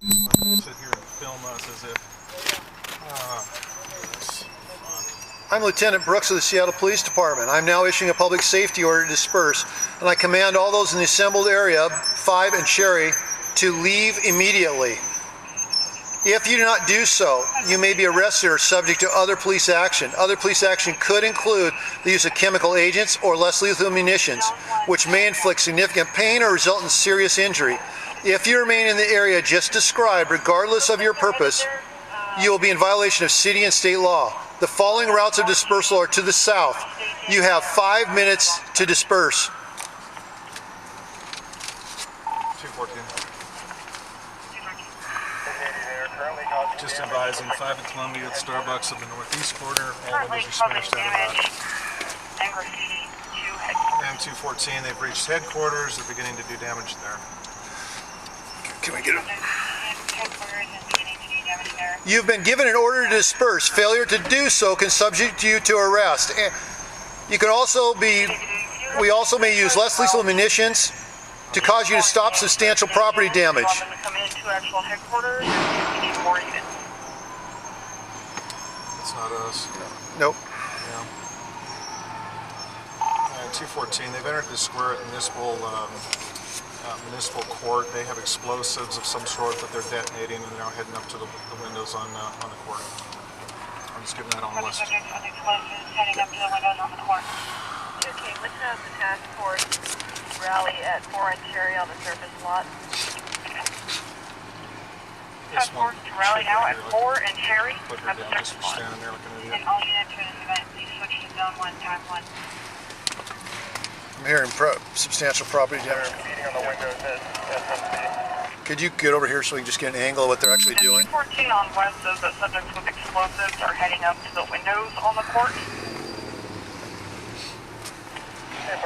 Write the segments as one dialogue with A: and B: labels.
A: Sit here and film us as if.
B: I'm Lieutenant Brooks of the Seattle Police Department. I'm now issuing a public safety order to disperse, and I command all those in the assembled area, 5 and Cherry, to leave immediately. If you do not do so, you may be arrested or subject to other police action. Other police action could include the use of chemical agents or less lethal munitions, which may inflict significant pain or result in serious injury. If you remain in the area just described, regardless of your purpose, you will be in violation of city and state law. The following routes of dispersal are to the south. You have 5 minutes to disperse.
A: 214. Just advising 5 and Columbia at Starbucks of the northeast corner. All windows are smashed out of that. And 214, they've reached headquarters. They're beginning to do damage there.
B: Can we get it? You've been given an order to disperse. Failure to do so can subject you to arrest. You can also we also may use less lethal munitions to cause you to stop substantial property damage.
A: That's not us.
B: Nope.
A: Yeah. 214, they've entered the square at municipal court. They have explosives of some sort that they're detonating, and they're now heading up to the windows on the court. I'm just giving that on the list.
C: Okay, let's have the task force rally at 4 and Cherry on the surface lot. Task force to rally now at 4 and Cherry on the surface lot.
A: Standing there looking at you.
C: And all units in this event, please switch to zone 1, time 1.
B: I'm hearing substantial property damage. Could you get over here so we can just get an angle of what they're actually doing?
C: 14 on west says that subjects with explosives are heading up to the windows on the court.
D: And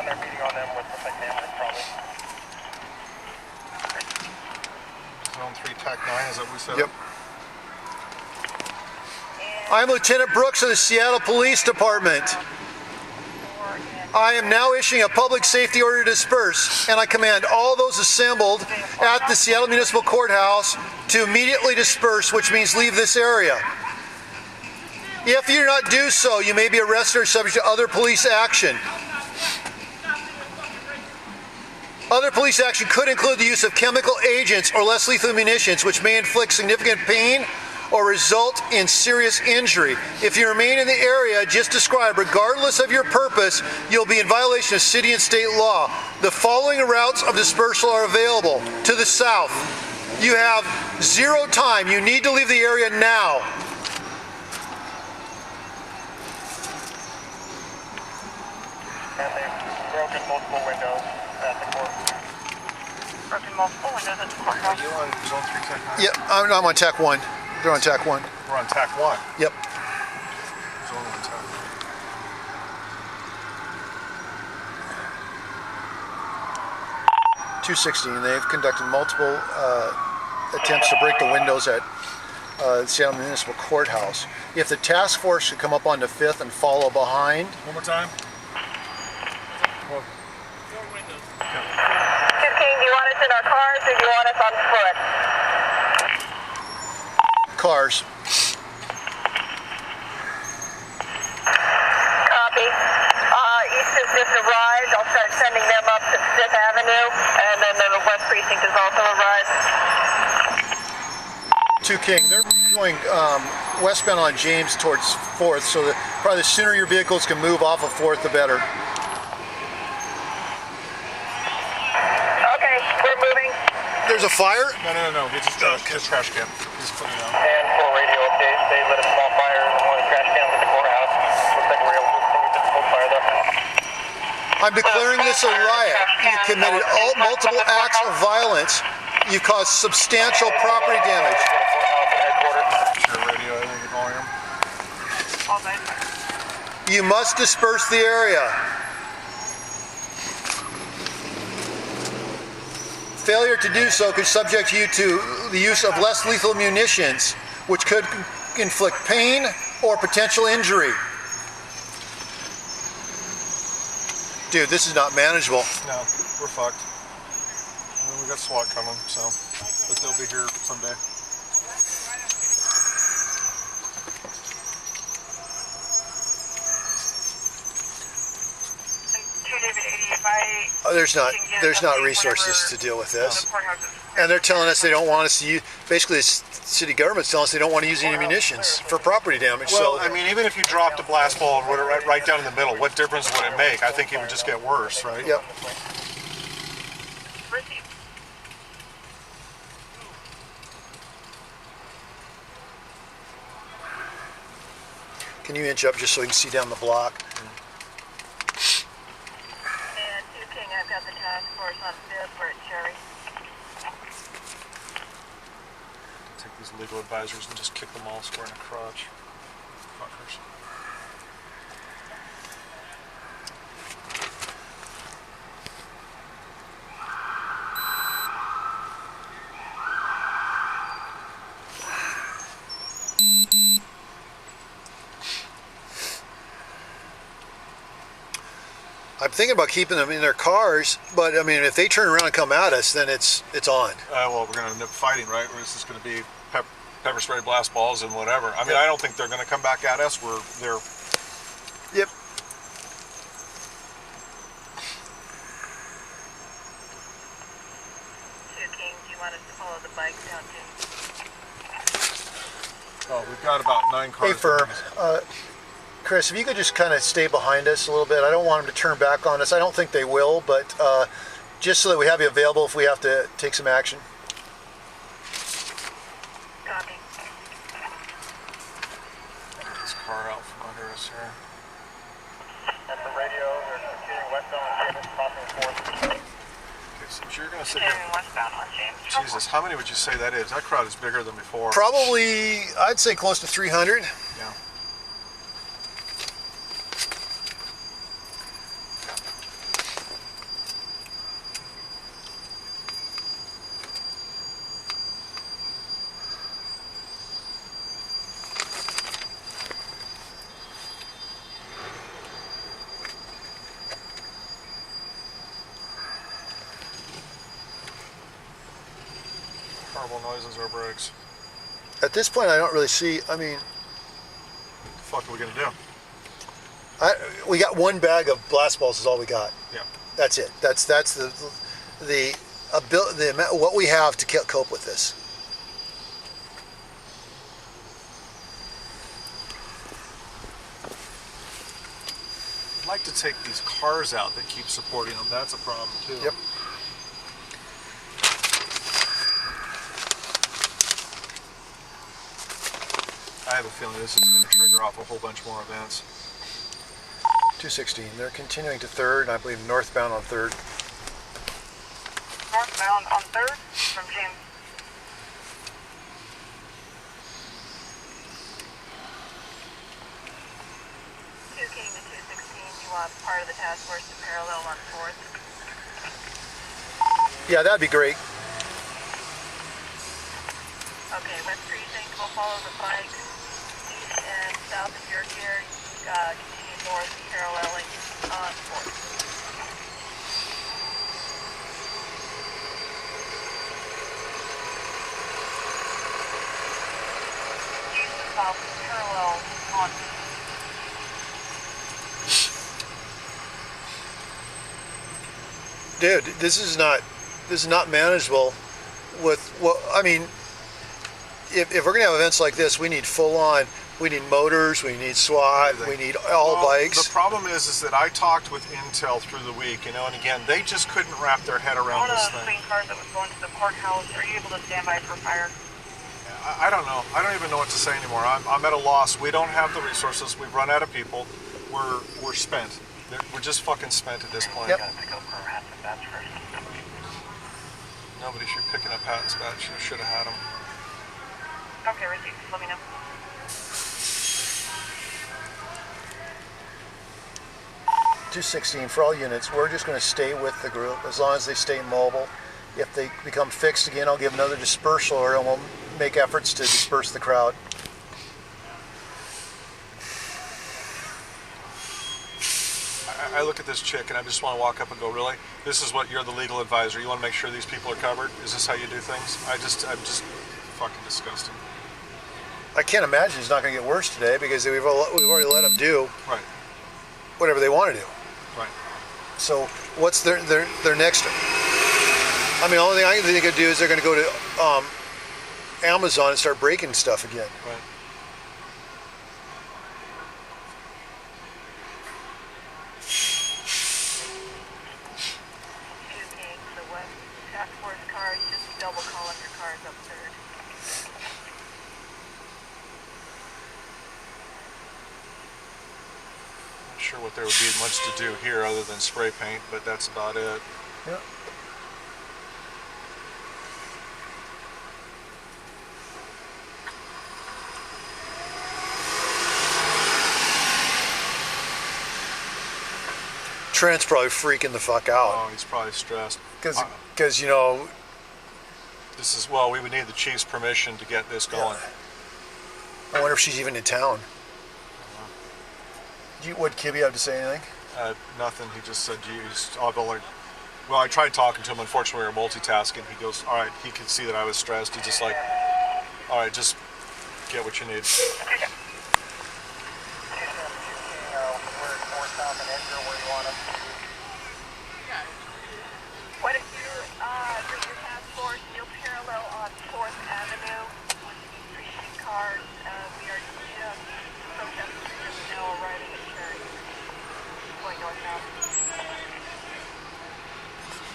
D: they're meeting on them with the cameras probably.
A: Zone 3, TAC 9, is that what we said?
B: Yep. I'm Lieutenant Brooks of the Seattle Police Department. I am now issuing a public safety order to disperse, and I command all those assembled at the Seattle Municipal Courthouse to immediately disperse, which means leave this area. If you do not do so, you may be arrested or subject to other police action. Other police action could include the use of chemical agents or less lethal munitions, which may inflict significant pain or result in serious injury. If you remain in the area just described, regardless of your purpose, you'll be in violation of city and state law. The following routes of dispersal are available. To the south, you have 0 time. You need to leave the area now.
D: And they've broken multiple windows at the court.
C: Broken multiple windows at the courthouse.
A: Are you on Zone 3, TAC 9?
B: Yep, I'm on TAC 1. They're on TAC 1.
A: We're on TAC 1.
B: Yep.
A: Zone 1, TAC
B: 216. They've conducted multiple attempts to break the windows at the Seattle Municipal Courthouse. If the task force should come up on the 5th and follow behind.
A: One more time.
C: 15, do you want us in our cars or do you want us on foot?
B: Cars.
C: Copy. East has just arrived. I'll start sending them up to 5th Avenue, and then the West Precinct has also arrived.
B: 2 King, they're going westbound on James towards 4th, so probably the sooner your vehicles can move off of 4th, the better.
C: Okay, we're moving.
B: There's a fire?
A: No. It's just trash can. He's putting it out.
D: And for radio updates, they lit a small fire in one of the trash cans at the courthouse. Looks like we're able to extinguish the whole fire there.
B: I'm declaring this a riot. You committed multiple acts of violence. You've caused substantial property damage.
A: Sure, radio, I think, volume.
C: All good.
B: You must disperse the area. Failure to do so could subject you to the use of less lethal munitions, which could inflict pain or potential injury. Dude, this is not manageable.
A: No, we're fucked. We got SWAT coming, so, but they'll be here someday.
B: There's not resources to deal with this. And they're telling us they don't want us to use, basically the city government's telling us they don't want to use any munitions for property damage.
A: Well,
B: So
A: I mean, even if you dropped a blast ball and put it right down in the middle, what difference would it make? I think it would just get worse, right?
B: yep. Can you inch up just so you can see down the block?
C: And 2 King, I've got the task force on 5th. We're at Cherry.
A: Take these legal advisors and just kick them all square in the crotch. Fuckers.
B: I'm thinking about keeping them in their cars, but I mean, if they turn around and come at us, then it's on.
A: Well, we're going to end up fighting, right? Or is this going to be pepper spray, blast balls, and whatever? I mean, I don't think they're going to come back at us. They're.
B: Yep.
C: King, do you want us to follow the bike down to?
A: Oh, we've got about 9 cars.
B: Hey, Firm. Chris, if you could just kind of stay behind us a little bit. I don't want them to turn back on us. I don't think they will, but just so that we have you available if we have to take some action.
C: Copy.
A: Get this car out from under us here.
D: At the radio, they're continuing westbound on James, crossing 4th.
A: Okay, so you're going to sit here.
C: Continuing westbound on James.
A: Jesus, how many would you say that is? That crowd is bigger than before.
B: Probably, I'd say close to 300.
A: Yeah. Horrible noises or brakes.
B: At this point, I don't really see, I mean,
A: What the fuck are we gonna do?
B: we got one bag of blast balls is all we got.
A: Yeah.
B: That's it. That's the amount, what we have to cope with this.
A: I'd like to take these cars out that keep supporting them. That's a problem too.
B: Yep.
A: I have a feeling this is going to trigger off a whole bunch more events.
B: 216. They're continuing to 3rd, and I believe northbound on 3rd.
C: Northbound on 3rd from James. King to 216. You want part of the task force to parallel on 4th?
B: Yeah, that'd be great.
C: Okay, West Precinct will follow the bike east and south of your gear. Continue north, paralleling on 4th. East and south parallel on 4th.
B: Dude, this is not manageable with what, I mean, if we're gonna have events like this, we need full on, we need motors, we need SWAT, we need all bikes.
A: The problem is that I talked with Intel through the week, you know, and again, they just couldn't wrap their head around
C: One of
A: this
C: the
A: thing.
C: swing cars that was going to the courthouse, are you able to stand by for fire?
A: I don't know. I don't even know what to say anymore. I'm at a loss. We don't have the resources. We've run out of people. We're spent. We're just fucking spent at this point.
B: Yep.
D: Gotta pick up her hats and bats first.
A: Nobody should be picking up hats, but should have had them.
C: Okay, receive. Let me know.
B: .216 for all units. We're just going to stay with the group as long as they stay mobile. If they become fixed again, I'll give another dispersal order and we'll make efforts to disperse the crowd.
A: I I look at this chick and I just want to walk up and go, really? This is what you're the legal advisor. You want to make sure these people are covered? Is this how you do things? I'm just fucking disgusting.
B: I can't imagine it's not going to get worse today because we've already let them do
A: Right.
B: whatever they want to do.
A: Right.
B: So what's their next? I mean, the only thing I can think of do is they're going to go to Amazon and start breaking stuff again.
A: Right.
C: The West Task Force cars, just double call up your cars up third.
A: Not sure what there would be much to do here other than spray paint, but that's about it.
B: Yeah. Trent's probably freaking the fuck out
A: Oh, he's probably stressed.
B: because you know.
A: This is, well, we would need the chief's permission to get this going.
B: I wonder if she's even in town. Would Kibby have to say anything?
A: Nothing. He just said, geez, I'll go like, well, I tried talking to him. Unfortunately, we were multitasking. He goes, all right, he could see that I was stressed. He's just like, all right, just get what you need.
C: What if you bring your task force, you'll parallel on 4th Avenue with the precinct cars. We are just protesters now arriving at Cherry. Going northbound.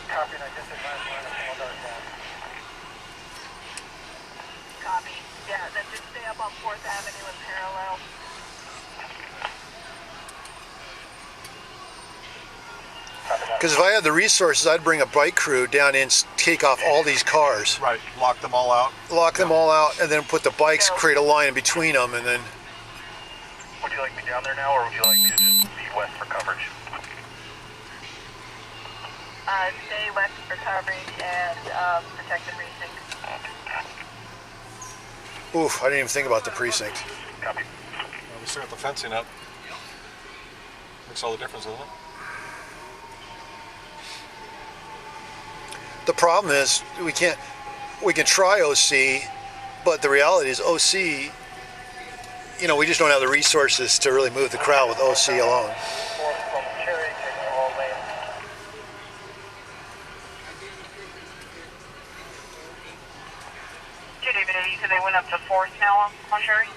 D: Copy, and I just advised you on the small dark down.
C: Copy. Yeah, then just stay up on 4th Avenue in parallel.
B: Because if I had the resources, I'd bring a bike crew down in, take off all these cars,
A: Right, lock them all out.
B: lock them all out, and then put the bikes, create a line in between them, and then.
D: Would you like me down there now, or would you like me to just leave west for coverage?
C: Stay west for coverage and protect the precinct.
B: Oof, I didn't even think about the precinct.
D: Copy.
A: We still got the fencing up. Makes all the difference, doesn't it?
B: The problem is we can try OC, but the reality is OC, you know, we just don't have the resources to really move the crowd with OC alone.
D: From Cherry, taking all lanes.
C: Good evening. You said they went up to 4th now on Cherry?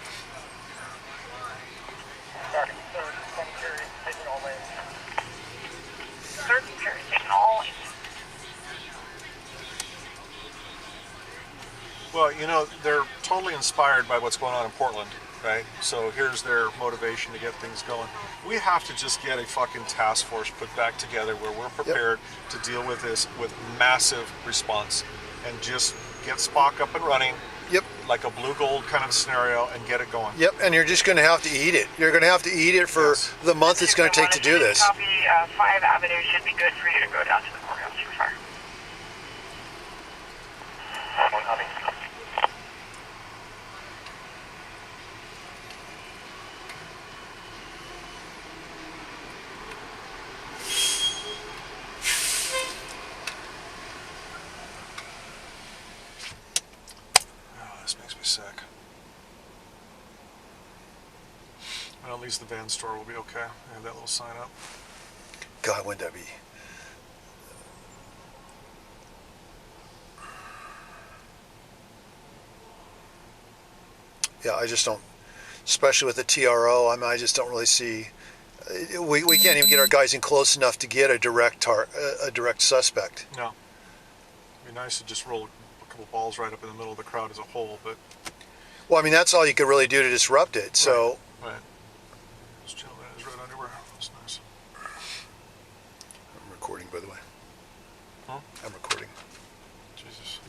D: Copy. Third, from Cherry, taking all lanes.
C: 3rd and Cherry, taking all lanes.
A: Well, you know, they're totally inspired by what's going on in Portland, right? So here's their motivation to get things going. We have to just get a fucking task force put back together where we're prepared to deal with this with massive response and just get Spock up and running.
B: Yep.
A: Like a blue gold kind of scenario and get it going.
B: Yep, and you're just going to have to eat it. You're going to have to eat it for the month it's going to take to do this.
C: Copy, 5 Avenue should be good for you to go down to the courthouse for fire.
D: Copy.
A: Oh, this makes me sick. Well, at least the van store will be okay. I have that little sign up.
B: God, wouldn't that be? Yeah, I just don't, especially with the TRO, I mean, I just don't really see, we can't even get our guys in close enough to get a direct suspect.
A: No. It'd be nice to just roll a couple balls right up in the middle of the crowd as a whole, but...
B: Well, I mean, that's all you could really do to disrupt it, so...
A: Right. This gentleman in his red underwear. That's nice.
B: I'm recording, by the way.
A: Huh?
B: I'm recording.
A: Jesus.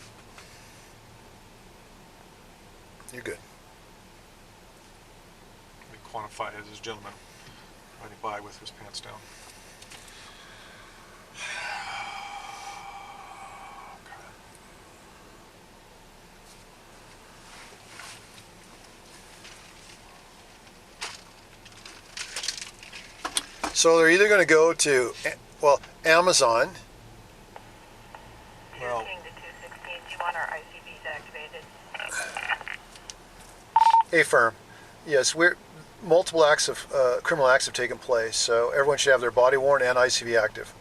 B: You're good.
A: Let me quantify it as this gentleman riding by with his pants down.
B: So they're either going to go to, well, Amazon.
A: Well,
C: 216 to 216, do you want our ICBs activated?
B: A firm. Yes, multiple acts of criminal acts have taken place, so everyone should have their body worn and ICV active.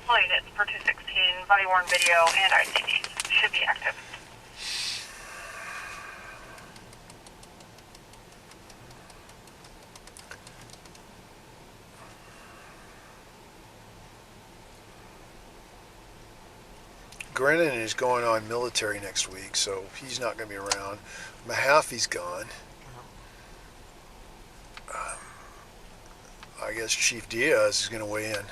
C: All units for 216, body worn video and ICBs should be active.
B: Grennan is going on military next week, so he's not going to be around. Mahaffey's gone. I guess Chief Diaz is going to weigh in.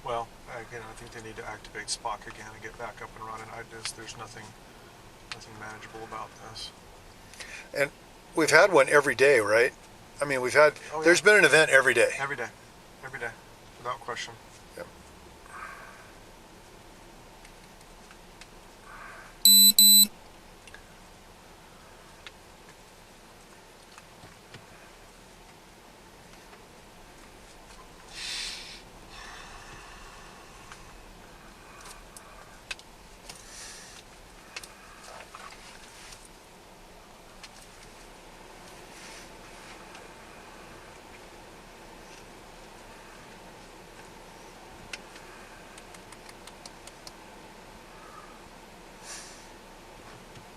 A: well, again, I think they need to activate Spock again and get back up and running. There's nothing manageable about this.
B: And we've had one every day, right? I mean,
A: Oh, yeah.
B: there's been an event every day.
A: Every day, without question.
B: Yep.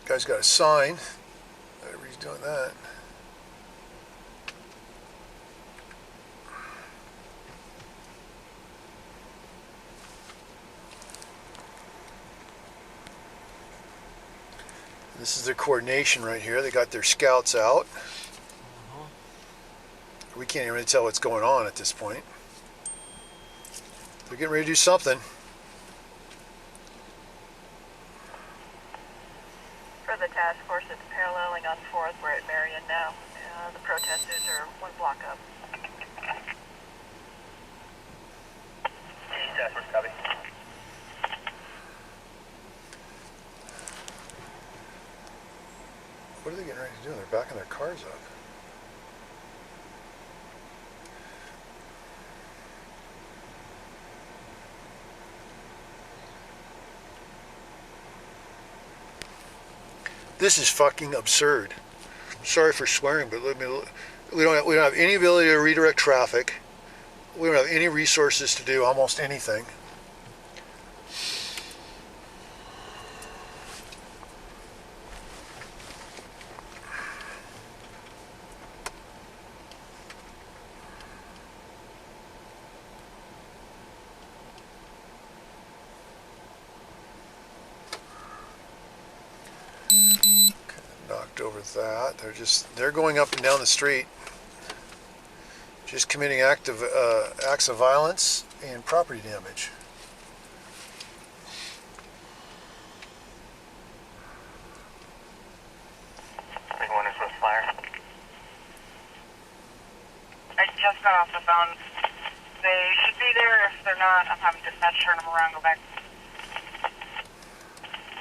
B: Guy's got a sign. Whatever he's doing that. This is their coordination right here. They got their scouts out. We can't even really tell what's going on at this point. They're getting ready to do something.
C: For the task force, it's paralleling on 4th. We're at Marion now. The protesters are one block up.
D: Task force, copy.
B: What are they getting ready to do? They're backing their cars up. This is fucking absurd. Sorry for swearing, but we don't have any ability to redirect traffic. We don't have any resources to do almost anything. Knocked over that. They're going up and down the street, just committing acts of violence and property damage.
D: Big one is with flyer.
C: I just got off the phone. They should be there. If they're not, I'm having dispatch turn them around, go back.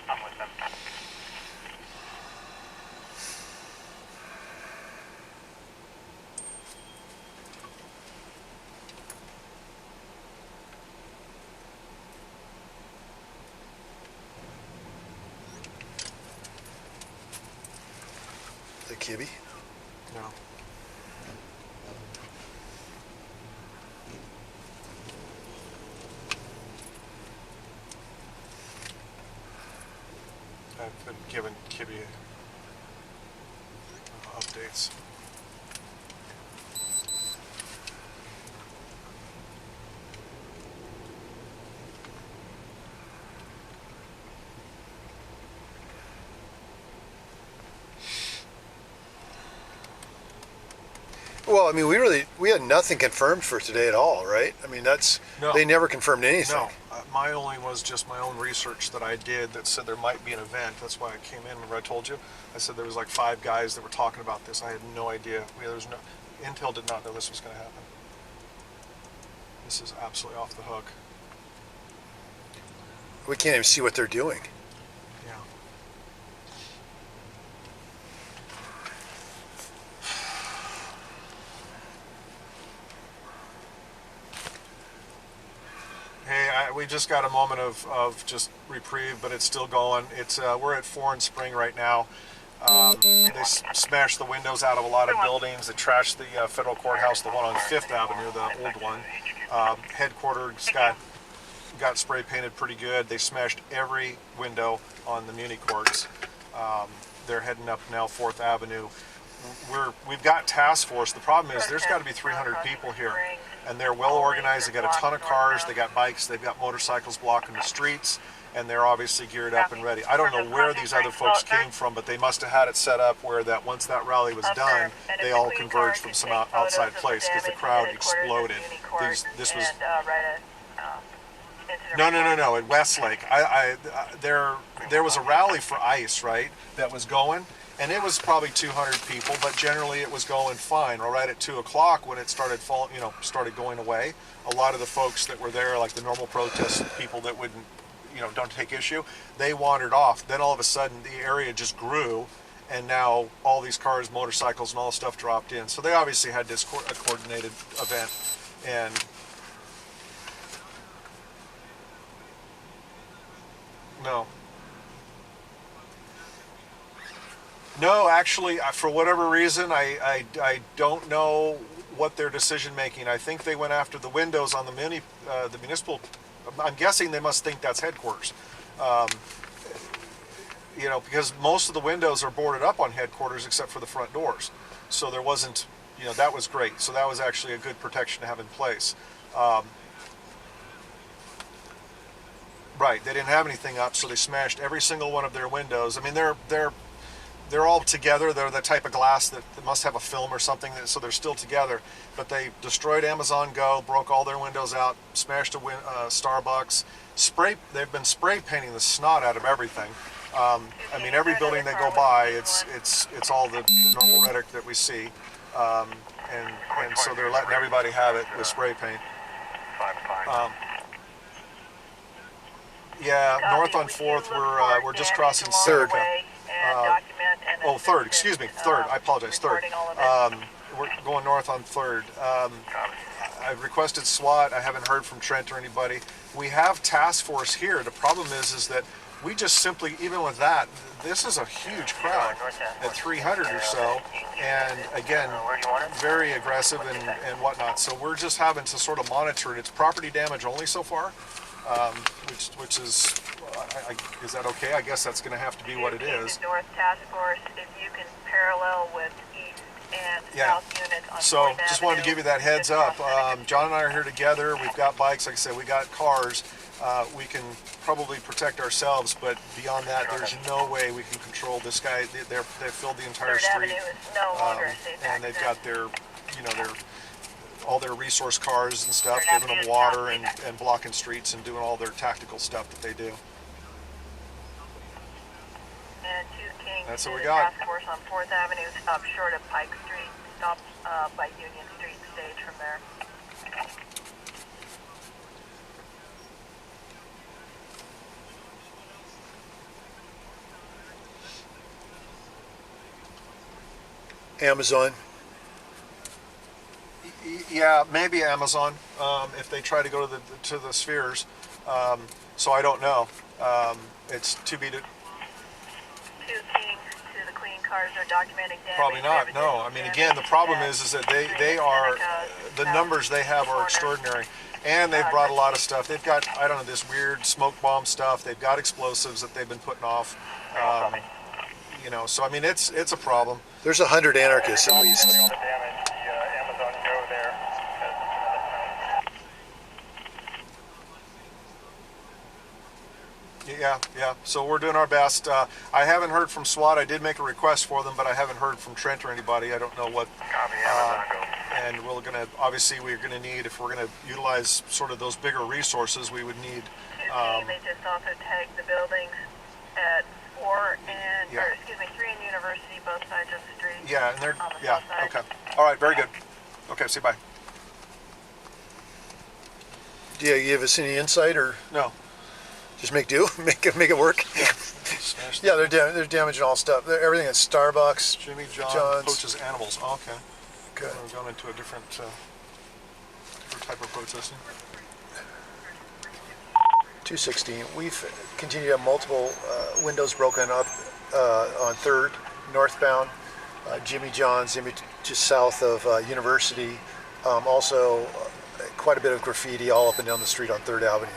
D: I'm with them.
B: The Kibby.
A: No. I've been giving Kibby updates.
B: Well, I mean, we had nothing confirmed for today at all, right? I mean,
A: No.
B: they never confirmed anything.
A: No, my only was just my own research that I did that said there might be an event. That's why I came in. Remember I told you? I said there was like 5 guys that were talking about this. I had no idea. Intel did not know this was going to happen. This is absolutely off the hook.
B: We can't even see what they're doing.
A: Yeah. Hey, we just got a moment of just reprieve, but it's still going. It's we're at 4 and Spring right now. They smashed the windows out of a lot of buildings. They trashed the federal courthouse, the one on 5th Avenue, the old one. Headquarters got spray painted pretty good. They smashed every window on the Muni courts. They're heading up now 4th Avenue. We've got task force. The problem is there's got to be 300 people here, and they're well organized. They got a ton of cars. They got bikes. They've got motorcycles blocking the streets, and they're obviously geared up and ready. I don't know where these other folks came from, but they must have had it set up where that once that rally was done, they all converged from some outside place because the crowd exploded. This was no at Westlake. There was a rally for ICE, right, that was going. And it was probably 200 people, but generally it was going fine. Right at 2 o'clock when it started started going away, a lot of the folks that were there, like the normal protest people that wouldn't, don't take issue, they wandered off. Then all of a sudden the area just grew, and now all these cars, motorcycles, and all the stuff dropped in. So they obviously had this a coordinated event, and No, actually, for whatever reason, I don't know what their decision making. I think they went after the windows on the municipal. I'm guessing they must think that's headquarters. Because most of the windows are boarded up on headquarters except for the front doors. So there wasn't, that was great. So that was actually a good protection to have in place. Right, they didn't have anything up, so they smashed every single one of their windows. I mean, they're all together. They're the type of glass that must have a film or something, so they're still together. But they destroyed Amazon Go, broke all their windows out, smashed a Starbucks. They've been spray painting the snot out of everything. I mean, every building they go by, it's all the normal rhetoric that we see, and so they're letting everybody have it with spray paint. Yeah, north on 4th, we're just crossing 3rd. Oh, 3rd, excuse me, 3rd, I apologize, 3rd. We're going north on 3rd. I've requested SWAT. I haven't heard from Trent or anybody. We have task force here. The problem is that we just simply, even with that, this is a huge crowd at 300 or so, and again, very aggressive and whatnot. So we're just having to sort of monitor it. It's property damage only so far, which is. Is that okay? I guess that's going to have to be what it is.
C: North Task Force, if you can parallel with East and South units on
A: so
C: 4th
A: just wanted to give you that heads up. John and I are here together. We've got bikes, like I said, we got cars. We can probably protect ourselves, but beyond that, there's no way we can control this guy. They've filled the entire
C: 3rd
A: street,
C: Avenue is no longer a safe
A: and they've
C: access.
A: got all their resource cars and stuff, giving them water and blocking streets and doing all their tactical stuff that they do.
C: And 2 King,
A: That's what we got.
C: Task Force on 4th Avenue, stop short of Pike Street, stop by Union Street, stage from there.
B: Amazon.
A: Yeah, maybe Amazon, if they try to go to the spheres. So I don't know. It's to be
C: 2 King to the Queen cars are documenting damage.
A: probably not. No, I mean, again, the problem is that they are, the numbers they have are extraordinary, and they've brought a lot of stuff. They've got, I don't know, this weird smoke bomb stuff. They've got explosives that they've been putting off. So I mean, it's a problem.
B: There's 100 anarchists at least.
D: Amazon Go there.
A: Yeah. So we're doing our best. I haven't heard from SWAT. I did make a request for them, but I haven't heard from Trent or anybody. I don't know what.
D: Copy, Amazon Go.
A: And we're going to need, if we're going to utilize sort of those bigger resources, we would need.
C: 2 King, they just also tagged the buildings at 4 and, 3 and University, both sides of the street.
A: Yeah, and they're,
C: on the
A: yeah,
C: south side.
A: okay. All right, very good. Okay, see you, bye.
B: Do you give us any insight or
A: No.
B: just make do? Make it work?
A: Yeah. smashed.
B: Yeah, they're damaging all stuff. Everything at Starbucks.
A: Jimmy John
B: John's.
A: poaches animals. Oh, okay.
B: Okay.
A: We're going into a different type of protesting.
B: 216. We've continued to have multiple windows broken up on 3rd, northbound. Jimmy John's, just south of University. Also, quite a bit of graffiti all up and down the street on 3rd Avenue.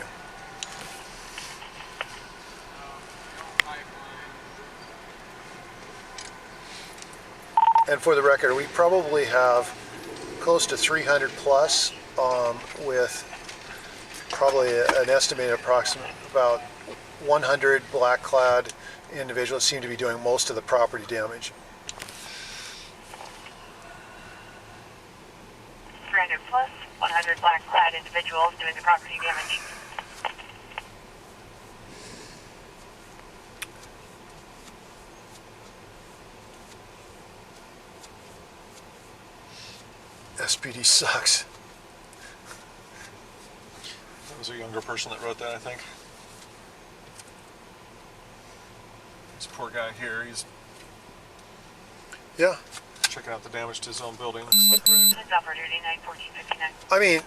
B: And for the record, we probably have close to 300 plus, with probably an estimated approximate about 100 black-clad individuals seem to be doing most of the property damage.
C: 300 plus, 100 black-clad individuals doing the property damage.
B: SPD sucks.
A: That was a younger person that wrote that, I think. This poor guy here, he's
B: Yeah.
A: checking out the damage to his own building. It's not great.
C: It's off for duty, 91459.
B: I mean,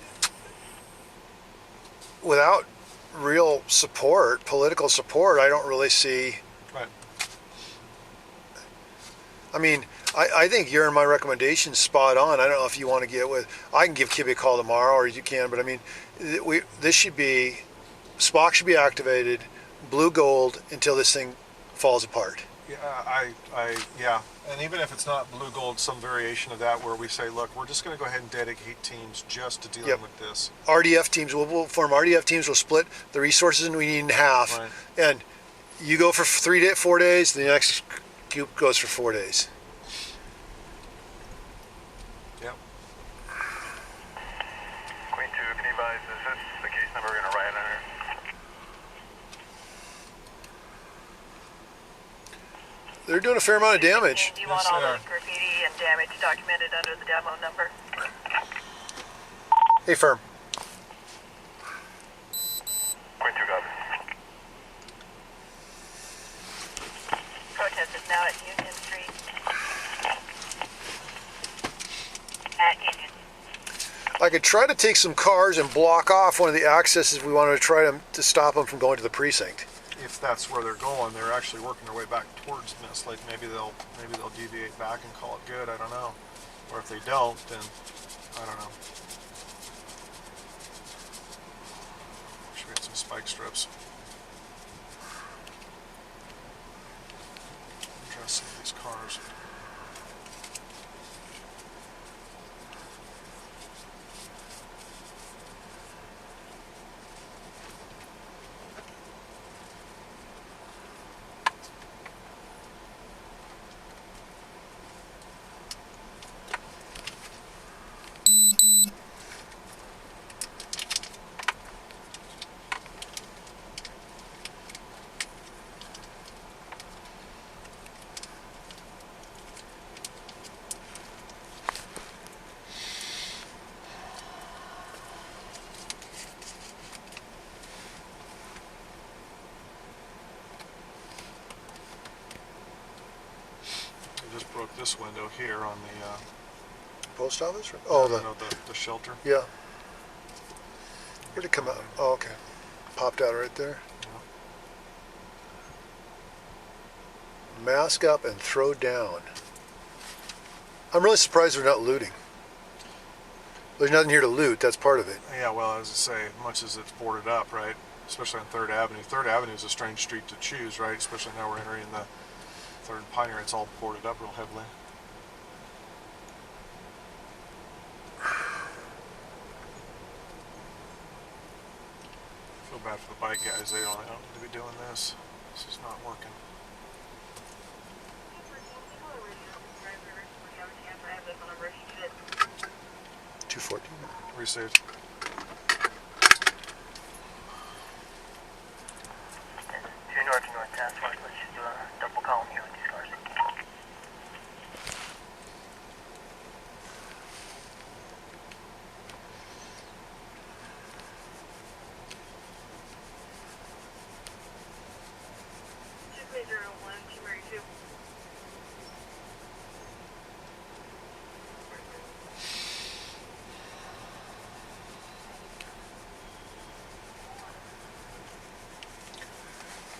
B: without real support, political support, I don't really see.
A: Right.
B: I mean, I think your and my recommendation spot on. I don't know if you want to get with. I can give Kibby a call tomorrow, or you can. But I mean, this should be, Spock should be activated, blue gold until this thing falls apart.
A: Yeah, yeah. And even if it's not blue gold, some variation of that where we say, look, we're just going to go ahead and dedicate teams just to dealing with this.
B: RDF teams. We'll form RDF teams. We'll split the resources we need in half,
A: Right.
B: and you go for 4 days. The next group goes for 4 days.
A: Yep.
E: Queen 2, can you advise, is this the case number we're going to write under?
B: They're doing a fair amount of damage.
C: Do you want
A: Yes,
C: all
A: they
C: those graffiti and damage documented under the demo number?
B: Hey, firm.
E: Queen 2, copy.
C: Protest is now at Union Street. At Union.
B: I could try to take some cars and block off one of the accesses if we wanted to try to stop them from going to the precinct.
A: If that's where they're going, they're actually working their way back towards this. Like maybe they'll deviate back and call it good. I don't know. Or if they don't, then I don't know. Should we get some spike strips? Address some of these cars. Just broke this window here on the
B: Post office? Oh,
A: the shelter.
B: yeah. Where'd it come out? Oh, okay. Popped out right there. Mask up and throw down. I'm really surprised they're not looting. There's nothing here to loot. That's part of it.
A: Yeah, well, as I say, much as it's boarded up, right? Especially on 3rd Avenue. 3rd Avenue is a strange street to choose, right? Especially now we're entering the 3rd Pioneer. It's all boarded up real heavily. I feel bad for the bike guys. They don't need to be doing this. This is not working.
B: Two 214.
A: Received.
D: Two north to north task force, let's just do a double column here with these cars.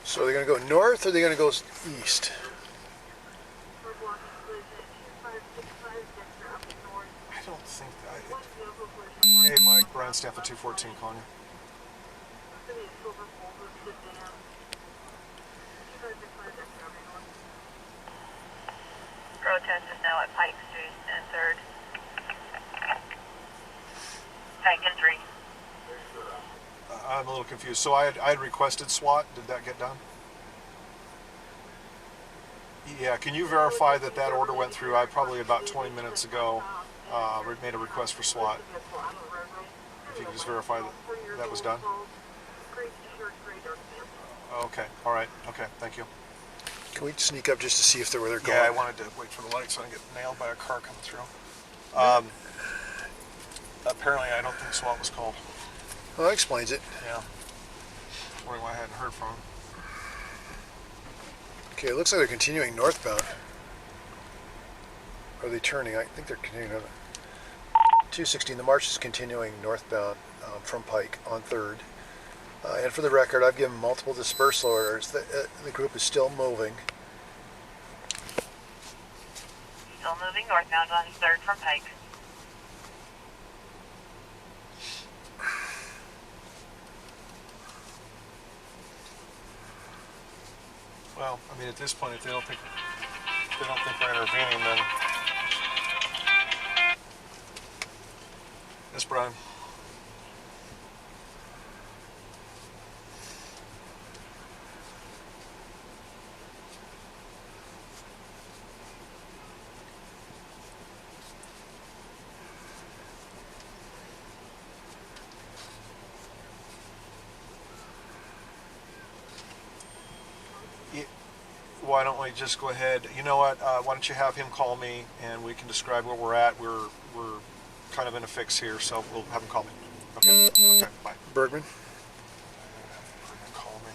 B: So they're going to go north or they're going to go east?
A: I don't think that. Hey, Mike, Brian Stanford 214 calling you.
C: Protest is now at Pike Street and 3rd. Tank and 3.
A: I'm a little confused. So I had requested SWAT. Did that get done? Yeah. Can you verify that that order went through? I probably about 20 minutes ago made a request for SWAT. If you can just verify that that was done. Okay. All right. Okay. Thank you.
B: Can we sneak up just to see if they're where they're going?
A: Yeah, I wanted to wait for the light so I didn't get nailed by a car coming through. Apparently, I don't think SWAT was called.
B: Well, that explains it.
A: Yeah. Wondering why I hadn't heard from him.
B: Okay, it looks like they're continuing northbound. Are they turning? I think they're continuing. 216, the march is continuing northbound from Pike on 3rd. And for the record, I've given multiple dispersal orders. The group is still moving.
C: Still moving northbound on 3rd from Pike.
A: Well, I mean, at this point, if they don't think we're intervening, then yes, Brian. Why don't we just go ahead? You know what? Why don't you have him call me and we can describe where we're at? We're kind of in a fix here, so we'll have him call me. Okay. Okay. Bye.
B: Bergman?
A: Call me.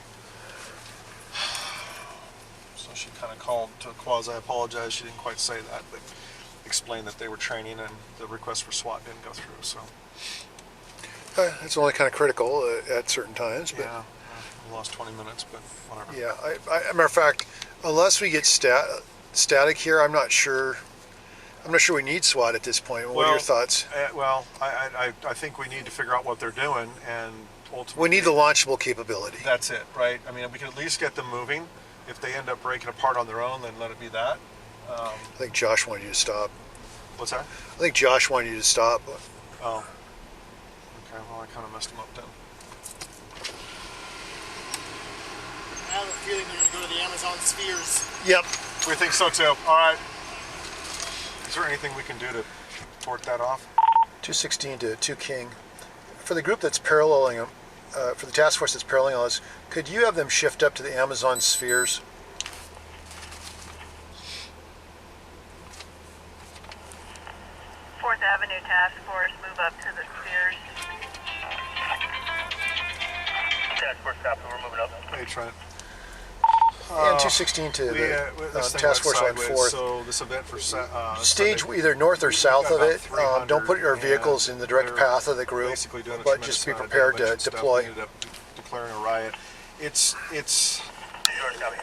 A: So she kind of called to quasi-apologize. She didn't quite say that, but explained that they were training and the request for SWAT didn't go through. So
B: It's only kind of critical at certain times. But
A: yeah, we lost 20 minutes, but whatever.
B: yeah, matter of fact, unless we get static here, I'm not sure we need SWAT at this point. What are your thoughts?
A: I think we need to figure out what they're doing, and ultimately
B: We need the launchable capability.
A: That's it, right? I mean, we can at least get them moving. If they end up breaking apart on their own, then let it be that.
B: I think Josh wanted you to stop.
A: What's that?
B: I think Josh wanted you to stop.
A: Oh. Okay, well, I kind of messed him up then.
F: I have a feeling they're going to go to the Amazon spheres.
B: Yep.
A: We think so too. All right. Is there anything we can do to thwart that off?
B: 216 to 2 King. For the group that's paralleling them, for the task force that's paralleling us, could you have them shift up to the Amazon spheres?
C: Fourth Avenue Task Force, move up to the spheres.
D: Task force copy, we're moving up.
A: Hey, Trent.
B: And 216 to the
A: this thing
B: task
A: went
B: force on
A: sideways,
B: 4th.
A: So this event for
B: Stage
A: Sunday,
B: either north or south
A: got
B: of
A: about
B: it.
A: 300,
B: Don't put your vehicles in the direct
A: they're
B: path of the group,
A: basically doing a
B: but
A: tremendous
B: just be
A: amount of
B: prepared to
A: damage and stuff.
B: deploy.
A: We ended up declaring a riot. It's
D: George, copy.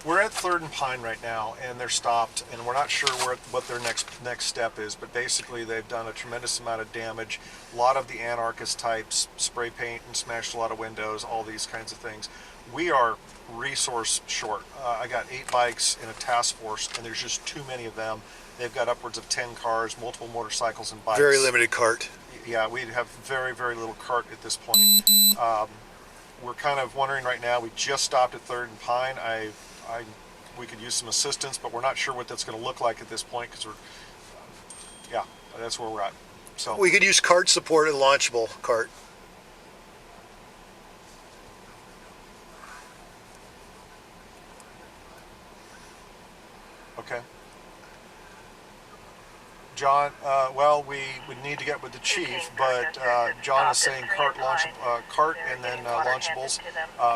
A: we're at 3rd and Pine right now, and they're stopped, and we're not sure what their next step is. But basically, they've done a tremendous amount of damage. A lot of the anarchist types spray paint and smashed a lot of windows, all these kinds of things. We are resource short. I got 8 bikes in a task force, and there's just too many of them. They've got upwards of 10 cars, multiple motorcycles and bikes.
B: Very limited cart.
A: Yeah, we have very, very little cart at this point. We're kind of wondering right now. We just stopped at 3rd and Pine. We could use some assistance, but we're not sure what that's going to look like at this point because yeah, that's where we're at. So
B: We could use cart support and launchable cart.
A: okay. John, well, we would need to get with the chief, but John is saying cart and then launchables.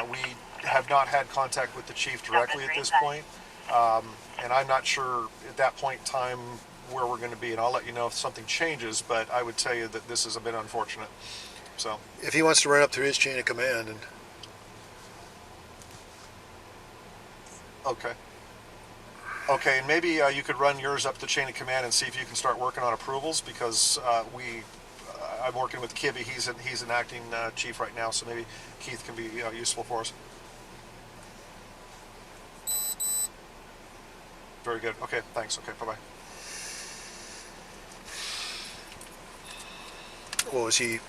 A: We have not had contact with the chief directly at this point, and I'm not sure at that point in time where we're going to be, and I'll let you know if something changes, but I would tell you that this is a bit unfortunate. So
B: If he wants to run up through his chain of command, and
A: Okay. Okay, and maybe you could run yours up the chain of command and see if you can start working on approvals, because I'm working with Kibby. He's an acting chief right now, so maybe Keith can be useful for us. Very good. Okay, thanks. Okay, bye-bye.
B: What was he?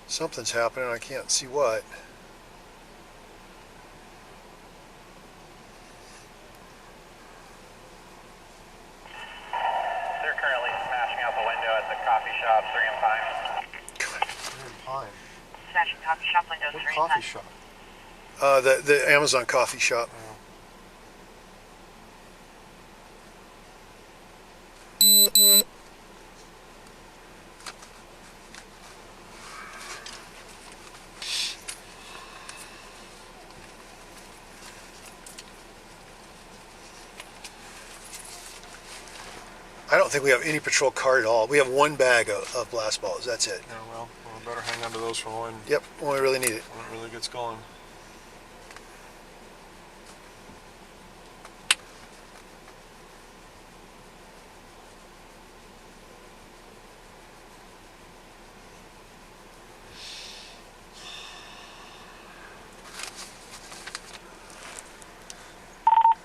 B: Something's happening. I can't see what.
D: They're currently smashing out the window at the coffee shop, 3 and Pine.
A: Pine.
C: Smashing coffee shop windows,
A: What
C: 3 and
A: coffee
C: 5.
A: shop?
B: The Amazon coffee shop. I don't think we have any patrol card at all. We have one bag of blast balls. That's it.
A: Yeah, well, we better hang on to those for when
B: Yep, when we really need it.
A: it really gets going.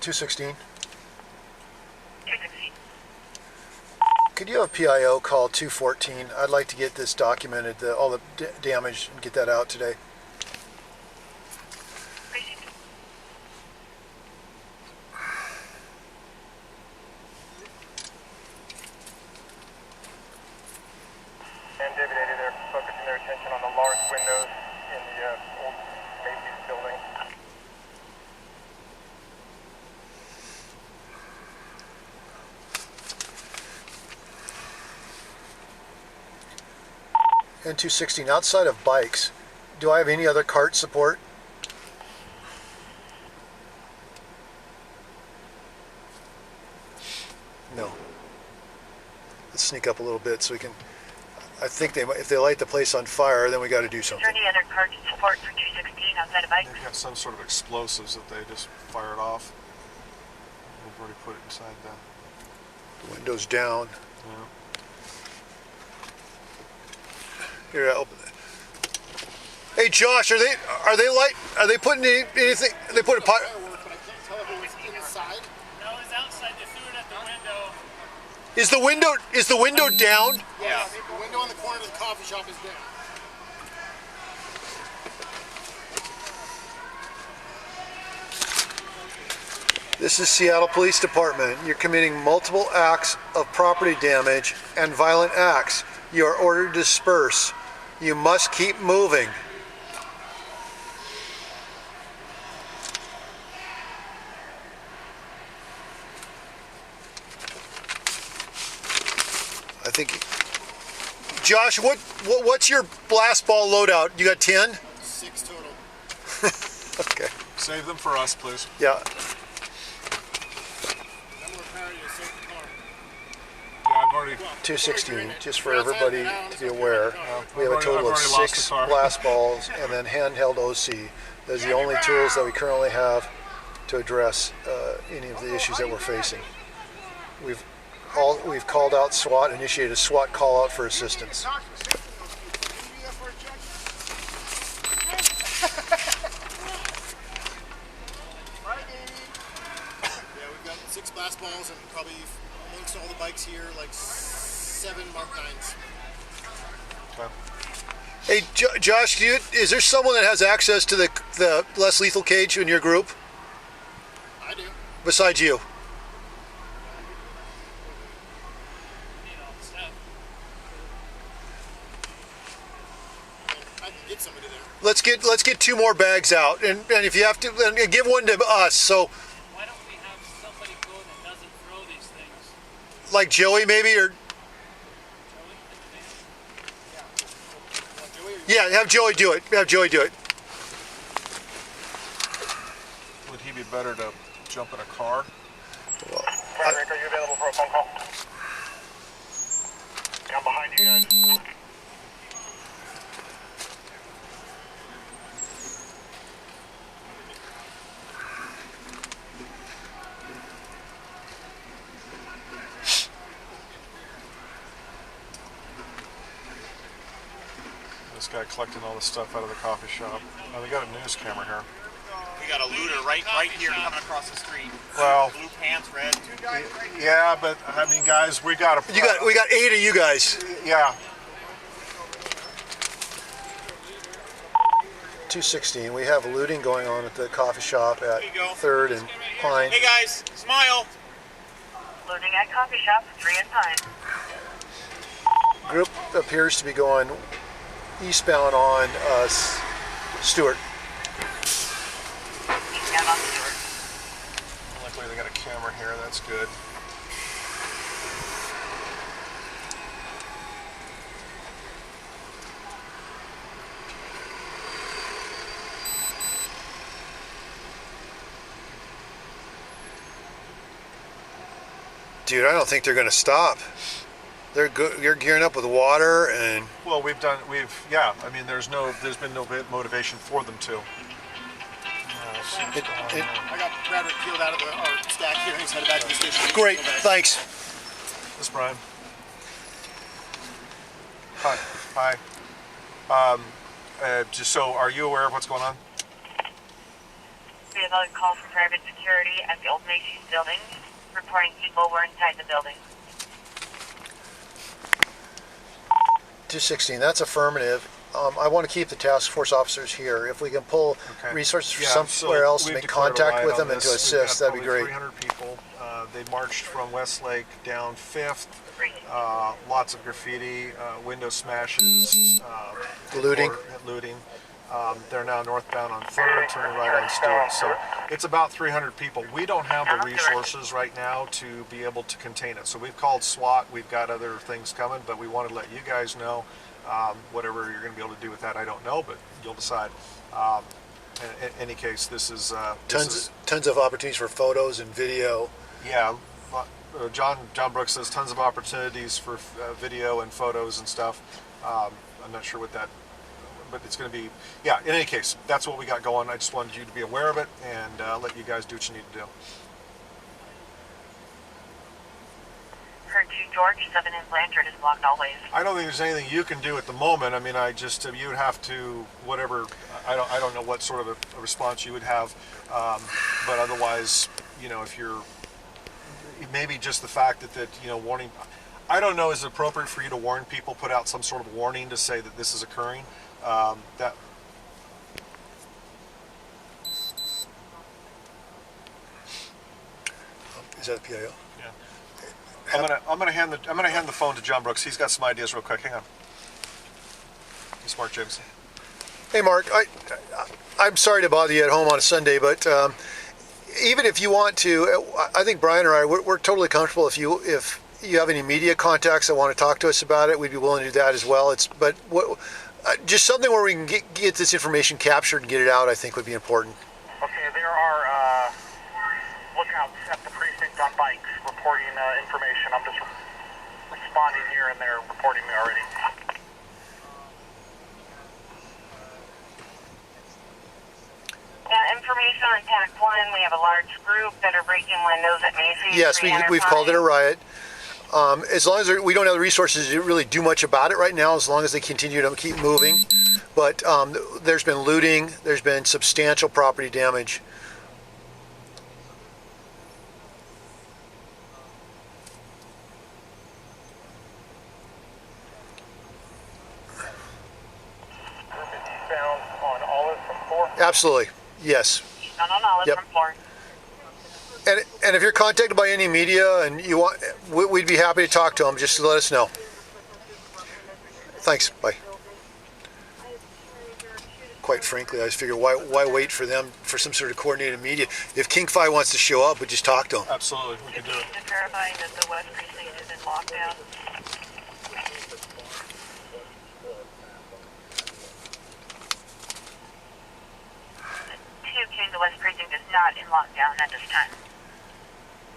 B: $216.
C: 216.
B: Could you have a PIO call 214? I'd like to get this documented, all the damage, and get that out today.
C: Received.
D: And David 80, they're focusing their attention on the large windows in the old Macy's building.
B: And 216, outside of bikes, do I have any other cart support? No. Let's sneak up a little bit so we can. I think if they light the place on fire, then we got to do
C: Is there
B: something.
C: any other card support for 216 outside of bikes?
A: They've got some sort of explosives that they just fired off. We've already put it inside the.
B: Windows down.
A: Yeah.
B: Here, I'll open it. Hey, Josh, are they putting anything? They put a pot.
F: Firework, but I can't tell if it was inside.
G: No, it's outside. They threw it at the window.
B: Is the window down?
F: Yeah. The window on the corner of the coffee shop is down.
B: This is Seattle Police Department. You're committing multiple acts of property damage and violent acts. You are ordered to disperse. You must keep moving. I think. Josh, what's your blast ball loadout? You got 10?
F: 6 total.
B: Okay.
A: Save them for us, please.
B: Yeah.
F: I'm repairing a certain car.
A: Yeah, I've already.
B: 216, just for everybody to be aware. We have a total of
A: I've already lost
B: 6
A: the car.
B: blast balls and then handheld OC. Those are the only tools that we currently have to address any of the issues that we're facing. We've called out SWAT, initiated a SWAT call out for assistance.
F: Yeah, we've got 6 blast balls and probably amongst all the bikes here, like 7 Mark 9s.
A: Okay.
B: Hey, Josh, is there someone that has access to the less lethal cage in your group
F: I do.
B: besides you?
G: Need all the stuff.
F: I can get somebody there.
B: Let's get 2 more bags out, and if you have to, then give one to us. So,
G: Why don't we have somebody go that doesn't throw these things?
B: like Joey, maybe, or
G: Joey?
B: Yeah, have Joey do it. Have Joey do it.
A: Would he be better to jump in a car?
D: Frederick, are you available for a phone call? I'm behind you guys.
A: This guy collecting all the stuff out of the coffee shop. Oh, they got a news camera here.
H: We got a looter right here coming across the street.
A: Well,
H: Blue pants, red.
A: yeah, but I mean, guys, we got a.
B: We got 8 of you guys.
A: Yeah.
B: 216. We have looting going on at the coffee shop at
H: There you go.
B: 3rd and Pine.
H: Hey guys, smile.
C: Loading at coffee shop 3 and Pine.
B: Group appears to be going eastbound on Stewart.
C: Eastbound on Stewart.
A: Luckily, they got a camera here. That's good.
B: Dude, I don't think they're going to stop. They're gearing up with water and
A: Well, yeah. I mean, there's been no motivation for them to.
F: I got Bradford peeled out of our stack here. He's headed back to the station.
B: great. Thanks.
A: This is Brian. Hi. Just so, are you aware of what's going on?
C: We have a call from private security at the Old Macy's building, reporting people were inside the building.
B: 216. That's affirmative. I want to keep the task force officers here. If we can pull
A: Okay.
B: resources from
A: Yeah,
B: somewhere
A: so
B: else to
A: we've
B: make
A: declared a
B: contact
A: riot
B: with
A: on
B: them and to
A: this. We've
B: assist,
A: got
B: that'd be
A: probably
B: great.
A: 300 people. They marched from Westlake down 5th.
C: Great.
A: Lots of graffiti, window smashes,
B: Looting.
A: looting. They're now northbound on 3rd, turning right on Stewart. So it's about 300 people. We don't have the resources right now to be able to contain it. So we've called SWAT. We've got other things coming, but we want to let you guys know. Whatever you're going to be able to do with that, I don't know, but you'll decide. In any case, this is
B: Tons of opportunities for photos and video.
A: yeah. John Brooks says tons of opportunities for video and photos and stuff. I'm not sure what that, but it's going to be. Yeah. In any case, that's what we got going. I just wanted you to be aware of it and let you guys do what you need to do.
C: Heard you, George. 7 in Blanchard is blocked all ways.
A: I don't think there's anything you can do at the moment. I mean, you would have to whatever. I don't know what sort of a response you would have, but otherwise, if you're maybe just the fact that warning. I don't know. Is it appropriate for you to warn people? Put out some sort of warning to say that this is occurring. That.
B: Is that a PIO?
A: Yeah. I'm gonna hand the phone to John Brooks. He's got some ideas real quick. Hang on. It's Mark Jameson.
B: Hey, Mark. I'm sorry to bother you at home on a Sunday, but even if you want to, I think Brian and I we're totally comfortable. If you have any media contacts that want to talk to us about it, we'd be willing to do that as well. Just something where we can get this information captured and get it out, I think would be important.
D: Okay, there are lookouts at the precinct on bikes reporting information. I'm just responding here and they're reporting me already.
C: Yeah, information on Tac 1. We have a large group that are breaking windows at Macy's.
B: Yes, we've called it a riot. As long as we don't have the resources to really do much about it right now, as long as they continue to keep moving. But there's been looting, there's been substantial property damage.
D: Eastbound on Olive from 4.
B: Absolutely, yes.
C: No, it's
B: Yep.
C: from 4.
B: And if you're contacted by any media and you want, we'd be happy to talk to them. Just let us know. Thanks. Bye. Quite frankly, I just figure why wait for them for some sort of coordinated media? If King 5 wants to show up, we just talk to them.
A: Absolutely, we can do it.
C: Just verifying that the West Precinct is in lockdown. King, the West Precinct is not in lockdown at this time.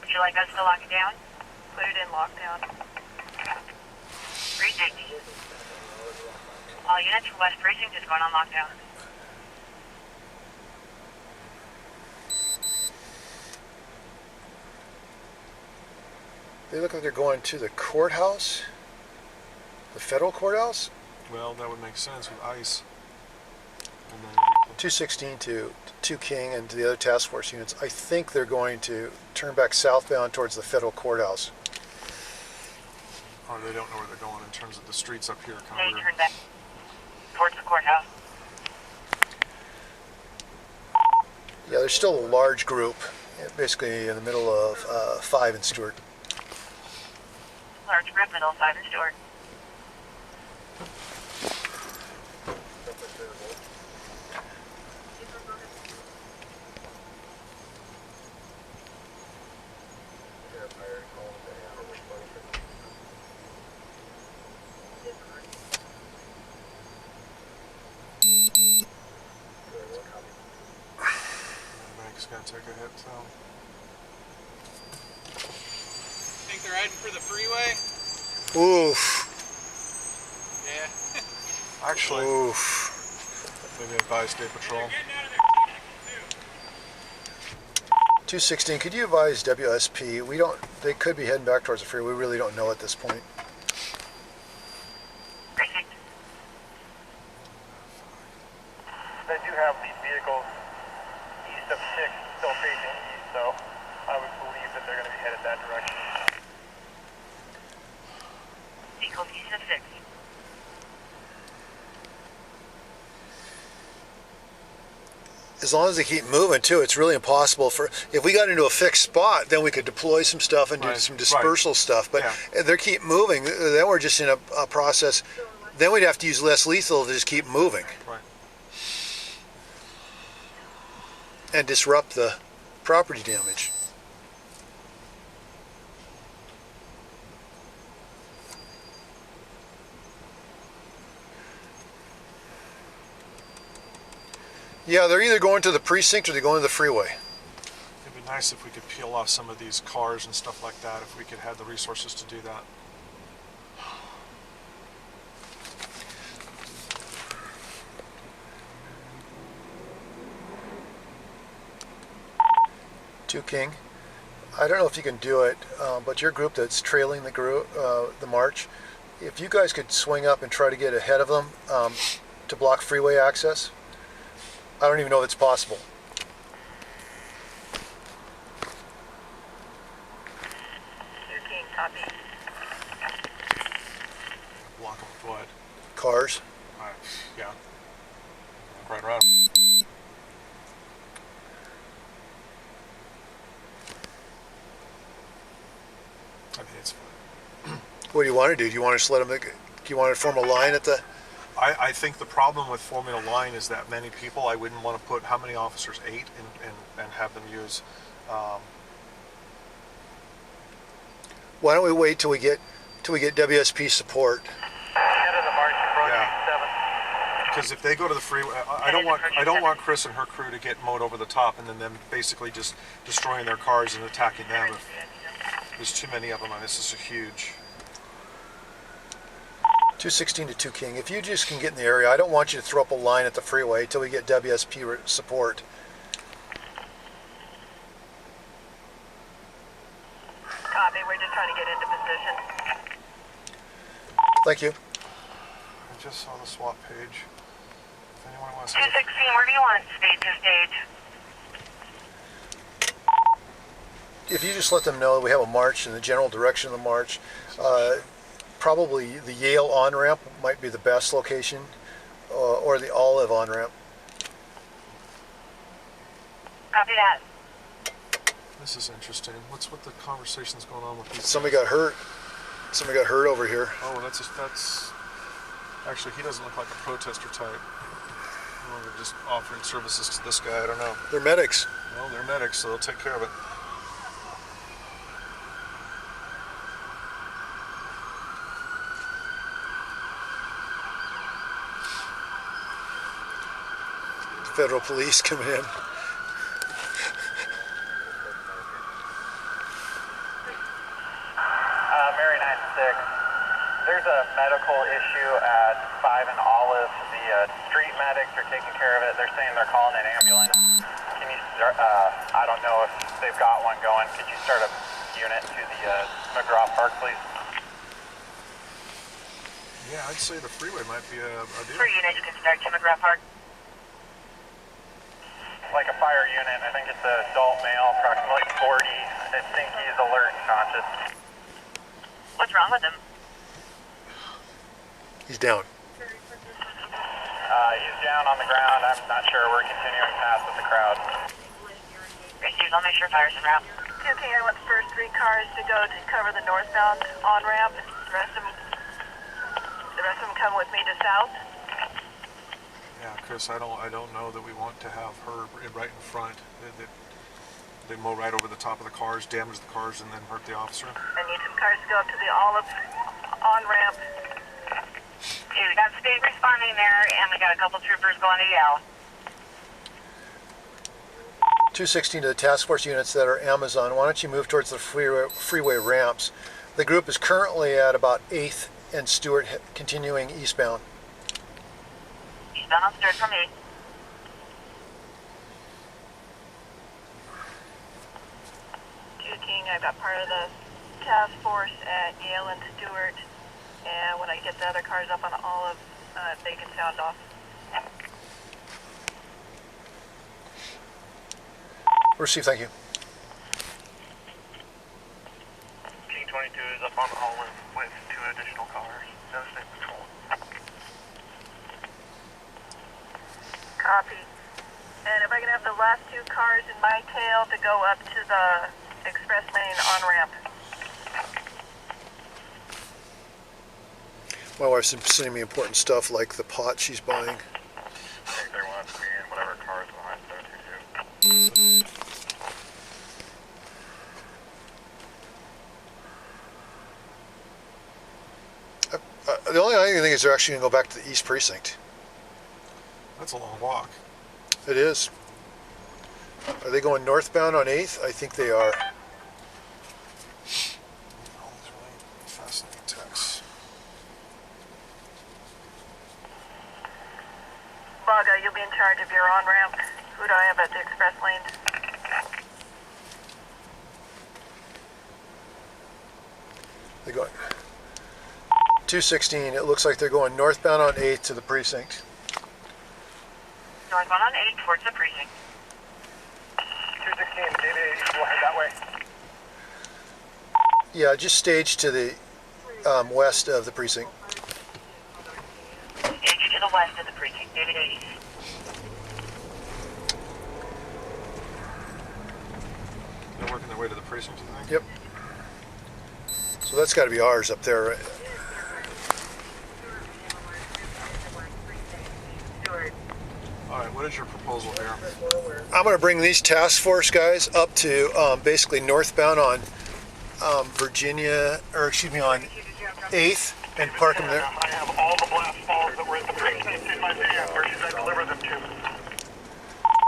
C: Would you like us to lock it down? Put it in lockdown. Precinct. All units for West Precinct is going on lockdown.
B: They look like they're going to the courthouse, the federal courthouse.
A: Well, that would make sense with ICE. And then
B: 216 to 2 King and to the other task force units. I think they're going to turn back southbound towards the federal courthouse.
A: or they don't know where they're going in terms of the streets up here.
C: They turn back towards the courthouse.
B: Yeah, there's still a large group, basically in the middle of 5 and Stewart.
C: Large group, middle 5 and Stewart.
A: Bank's gonna take a hit, so.
H: Think they're heading for the freeway?
B: Oof.
H: Yeah.
A: Actually,
B: Oof.
A: maybe advise State Patrol.
H: Getting out of there.
B: 216, could you advise WSP? We don't, they could be heading back towards the freeway. We really don't know at this point.
C: Precinct.
E: They do have these vehicles east of 6 still facing east, so I would believe that they're going to be headed that direction.
C: Vehicles east of 6.
B: As long as they keep moving too, it's really impossible for, if we got into a fixed spot, then we could deploy some stuff and do
A: Right,
B: some dispersal stuff. But
A: Yeah.
B: if they keep moving, then we're just in a process, then we'd have to use less lethal to just keep moving
A: Right.
B: and disrupt the property damage. Yeah, they're either going to the precinct or they're going to the freeway.
A: It'd be nice if we could peel off some of these cars and stuff like that, if we could have the resources to do that.
B: Two King. I don't know if you can do it, but your group that's trailing the march, if you guys could swing up and try to get ahead of them to block freeway access. I don't even know if it's possible.
C: King, copy.
A: Block them with what?
B: Cars.
A: Yeah. Right around. I mean, it's fine.
B: What do you want to do? Do you want to just let them? Do you want to form a line at the?
A: I think the problem with forming a line is that many people, I wouldn't want to put, how many officers? 8 and have them use,
B: Why don't we wait till we get WSP support?
E: Head of the march approaching 7.
A: because if they go to the freeway, I don't want Chris and her crew to get mowed over the top and then them basically just destroying their cars and attacking them. If there's too many of them, and this is a huge.
B: 216 to 2 King. If you just can get in the area, I don't want you to throw up a line at the freeway till we get WSP support.
C: Copy, we're just trying to get into position.
B: Thank you.
A: I just saw the swap page. If anyone wants to.
C: 216, where do you want to stage your stage?
B: If you just let them know we have a march in the general direction of the march, probably the Yale on-ramp might be the best location, or the Olive on-ramp.
C: Copy that.
A: This is interesting. What's what the conversation's going on with these?
B: Somebody got hurt. Somebody got hurt over here.
A: Oh, that's actually, he doesn't look like a protester type. Well, they're just offering services to this guy. I don't know.
B: They're medics.
A: Well, they're medics, so they'll take care of it.
B: Federal police coming in.
E: There's a medical issue at 5 and Olive. The street medics are taking care of it. They're saying they're calling an ambulance. Can you start, I don't know if they've got one going. Could you start a unit to the McGraw Park, please?
A: Yeah, I'd say the freeway might be a deal.
C: For unit, you can start to McGraw Park.
E: Like a fire unit. I think it's an adult male, approximately 40. I think he's alert and conscious.
C: What's wrong with him?
B: He's down.
E: He's down on the ground. I'm not sure. We're continuing past with the crowd.
C: Excuse, I'll make sure fire's en route. Okay, I want the first 3 cars to go to cover the northbound on-ramp. The rest of them come with me to south.
A: Yeah, Chris, I don't know that we want to have her right in front. They mow right over the top of the cars, damage the cars, and then hurt the officer.
C: I need some cars to go up to the Olive on-ramp. Okay, we got state responding there, and we got a couple troopers going to Yale.
B: 216 to the task force units that are Amazon. Why don't you move towards the freeway ramps? The group is currently at about 8th and Stewart, continuing eastbound.
C: Eastbound on Stewart from me. King, I've got part of the task force at Yale and Stewart, and when I get the other cars up on Olive, they can sound off.
B: Receive, thank you.
E: King 22 is up on Olive with 2 additional cars. No state patrol.
C: Copy. And if I can have the last 2 cars in my tail to go up to the express lane on-ramp.
B: My wife's been sending me important stuff like the pot she's buying.
E: I think they want to be in whatever cars behind 722.
B: The only other thing is they're actually going to go back to the East Precinct.
A: That's a long walk.
B: It is. Are they going northbound on 8th? I think they are.
A: All these really fascinating texts.
C: Baga, you'll be in charge of your on-ramp. Who do I have at the express lane?
B: They're going 216. It looks like they're going northbound on 8th to the precinct.
C: Northbound on 8 towards the precinct.
E: 216, David, we'll head that way.
B: Yeah, just stage to the west of the precinct.
C: Stage to the west of the precinct, David 80.
A: They're working their way to the precinct, you think?
B: Yep. So that's got to be ours up there, right?
A: All right, what is your proposal here?
B: I'm going to bring these task force guys up to basically northbound on Virginia, or excuse me, on 8th and park them there.
E: I have all the blast balls that were at the precinct in my van. Where should I deliver them to?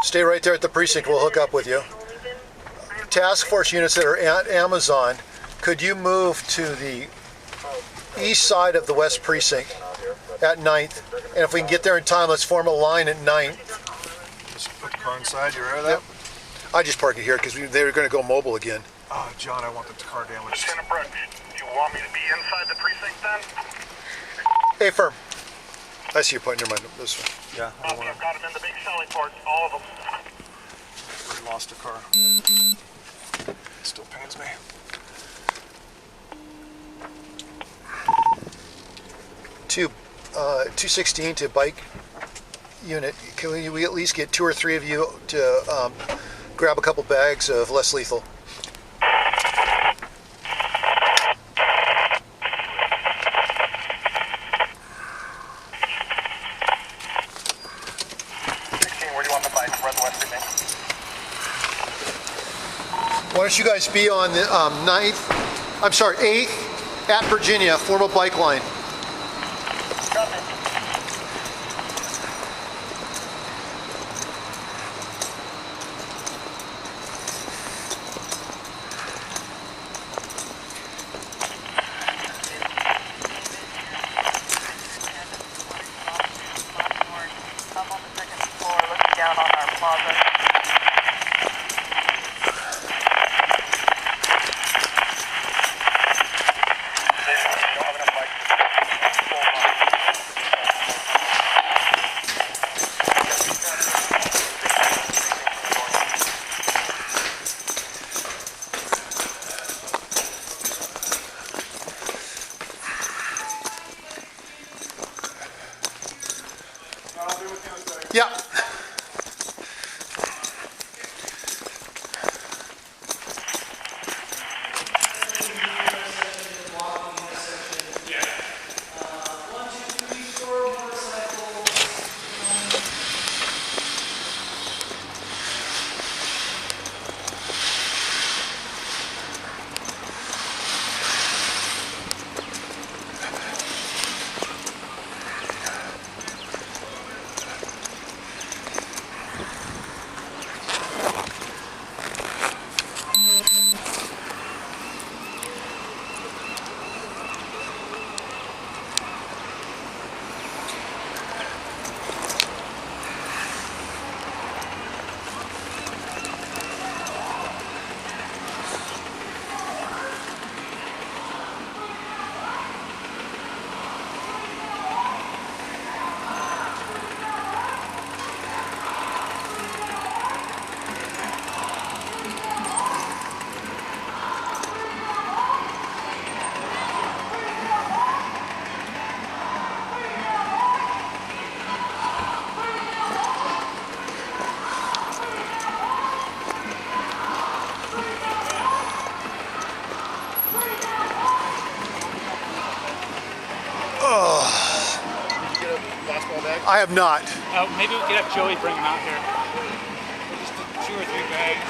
B: Stay right there at the precinct. We'll hook up with you. Task force units that are at Amazon, could you move to the east side of the west precinct at 9th? And if we can get there in time, let's form a line at 9th.
A: Just put the car inside, you ready with that?
B: Yep. I just park it here because they were going to go mobile again.
A: John, I want the car damaged.
E: Lieutenant Brooks, do you want me to be inside the precinct then?
B: Hey, firm. I see your point. Never mind. This one.
A: Yeah, I don't want
E: I've got them in the big selling port, all of them.
A: to. We lost a car. It still pains me.
B: Two, 216 to bike unit. Can we at least get 2 or 3 of you to grab a couple bags of less lethal?
E: Where do you want the bike? Run the west precinct.
B: Why don't you guys be on the 9th, I'm sorry, 8th at Virginia, form a bike line.
E: Copy.
B: Yeah. I have not.
H: Maybe we could have Joey bring him out here. Just 2 or 3 bags.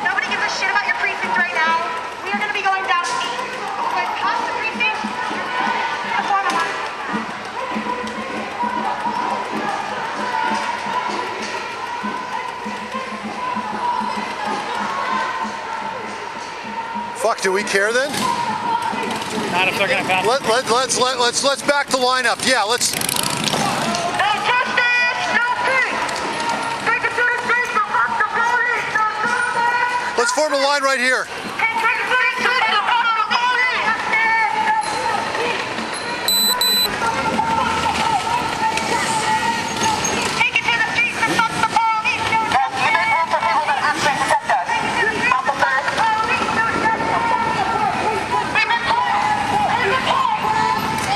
C: Nobody gives a shit about your precinct right now. We are going to be going down 8. We're going past the precinct. A form of us.
B: Fuck, do we care then?
H: Not if they're gonna pass.
B: Let's back the line up. Yeah, let's.
C: No justice, no peace. Take it to the streets and fuck the police. No justice.
B: Let's form a line right here.
C: Take it to the streets and fuck the police. Take it to the streets and fuck the police. No justice. Take it to the streets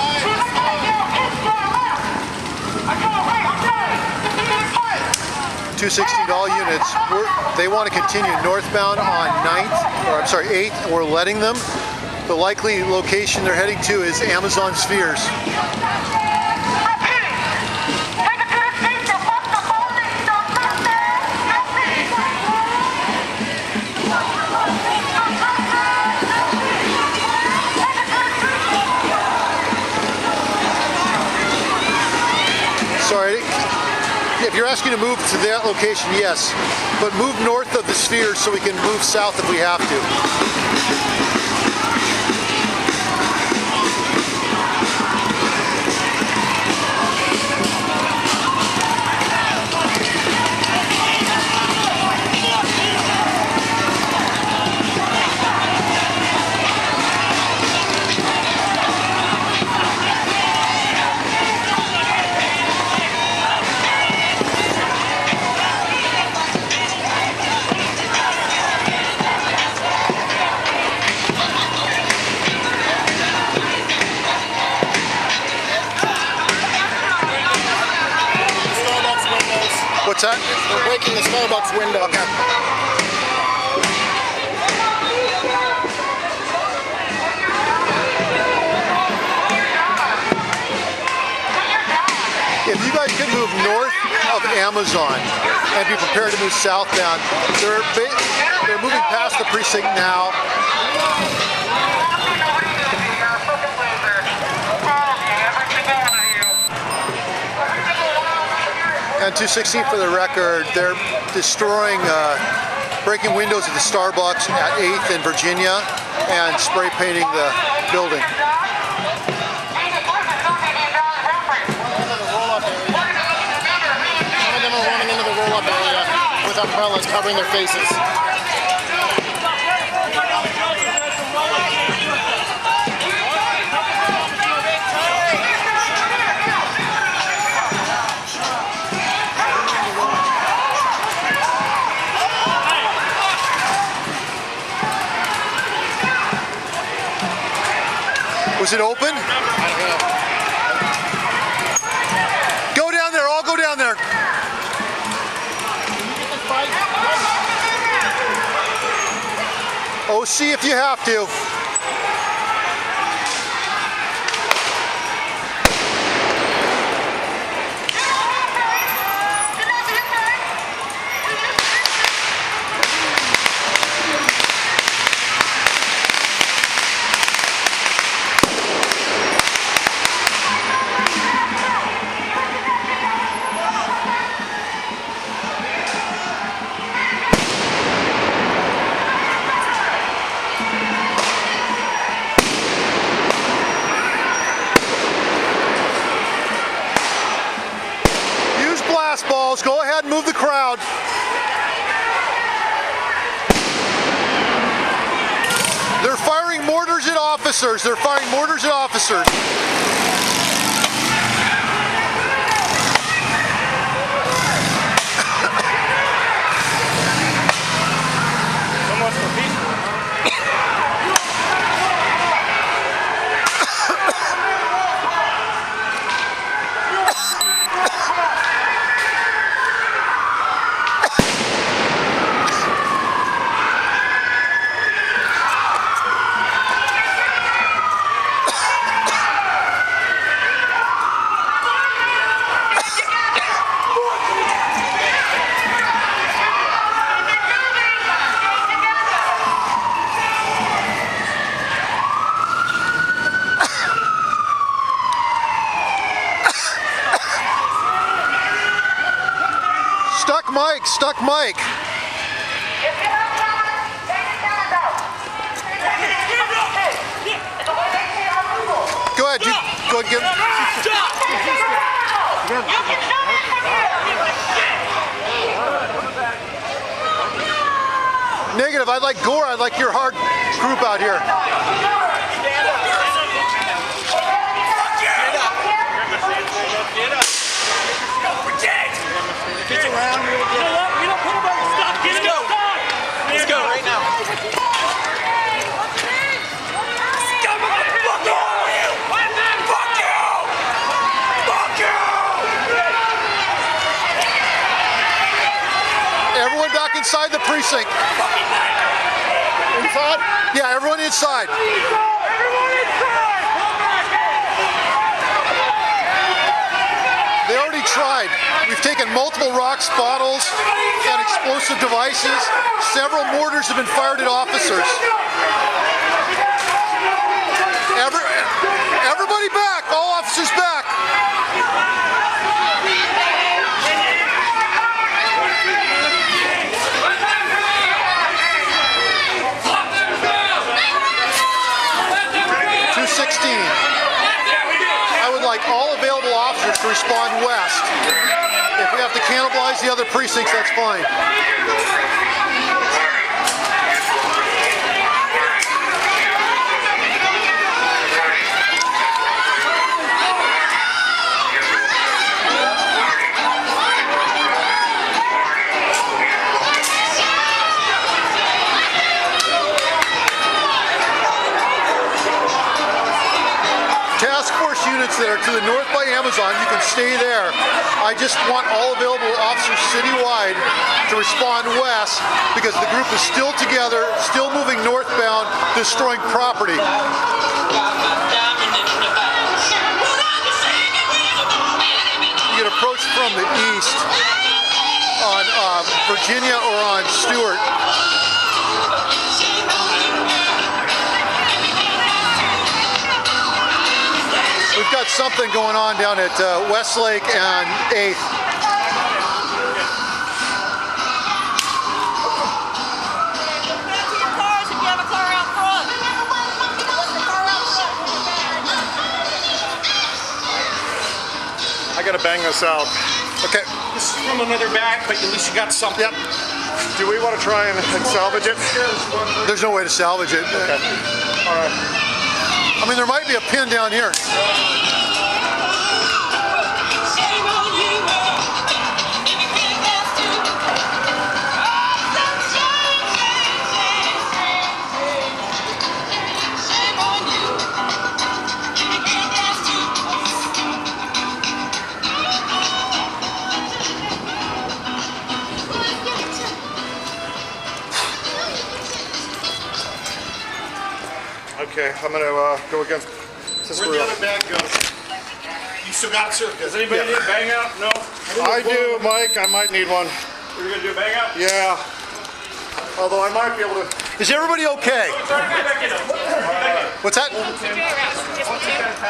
C: and fuck the police.
B: $2.16 all units. They want to continue northbound on 9th, or I'm sorry, 8th, and we're letting them. The likely location they're heading to is Amazon Spheres. Sorry, if you're asking to move to that location, yes, but move north of the Spheres so we can move south if we have to. What's that?
F: We're breaking the Starbucks window.
B: Okay. If you guys could move north of Amazon and be prepared to move southbound, they're moving past the precinct now. And 216 for the record, they're destroying, breaking windows at the Starbucks at 8th in Virginia and spray painting the building.
F: Some of them are running into the roll-up area with umbrellas covering their faces.
B: Was it open?
F: I don't know.
B: Go down there, all go down there. Oh, see if you have to. Balls. Go ahead and move the crowd. They're firing mortars at officers. They're firing mortars at officers.
H: So much for peace.
B: Stuck Mike. Go ahead, go ahead, give him. Negative, I'd like Gore, I'd like your hard group out here.
H: Get around. You know what? We don't put him on the stop. Let's go. Let's go right now.
B: Everyone back inside the precinct.
F: Inside?
B: Yeah, everyone inside. They already tried. We've taken multiple rocks, bottles, and explosive devices. Several mortars have been fired at officers. Everybody back! All officers back! I would like all available officers to respond west. If we have to cannibalize the other precincts, that's fine. Units that are to the north by Amazon, you can stay there. I just want all available officers citywide to respond west because the group is still together, still moving northbound, destroying property. You can approach from the east on Virginia or on Stewart. We've got something going on down at Westlake and 8th.
A: I gotta bang this out.
B: Okay.
H: This is from another bag, but at least you got something.
B: Yep.
A: Do we want to try and salvage it?
B: There's no way to salvage it.
A: Okay. All right.
B: I mean, there might be a pin down here.
I: Okay, I'm gonna go against.
F: Where'd the other bag go? You still got it, sir?
I: Does anybody need a bang out? No. I do, Mike. I might need one.
A: You're gonna do a bang out?
I: Yeah. Although I might be able to.
B: Is everybody okay? What's that?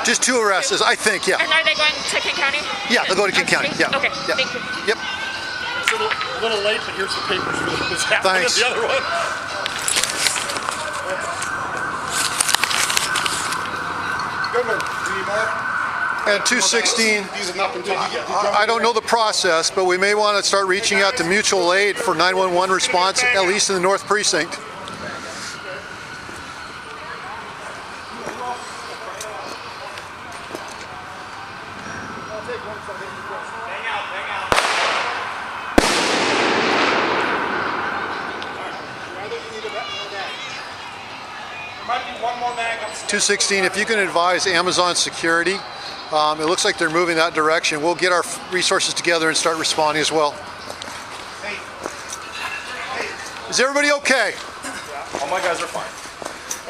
B: Just 2 arrests, I think, yeah.
J: And are they going to King County?
B: Yeah, they'll go to King County, yeah.
J: Okay,
B: Yeah.
J: thank you.
B: Yep.
F: It's a little late, but here's the papers for this happened
B: Thanks.
F: at the other one.
I: Good one. Do you mark?
B: And 216,
I: These have not been taken yet.
B: I don't know the process, but we may want to start reaching out to mutual aid for 911 response, at least in the North Precinct.
H: Bang out. There might be one more bag upstairs.
B: 216, if you can advise Amazon Security, it looks like they're moving that direction. We'll get our resources together and start responding as well. Is everybody okay?
I: All my guys are fine.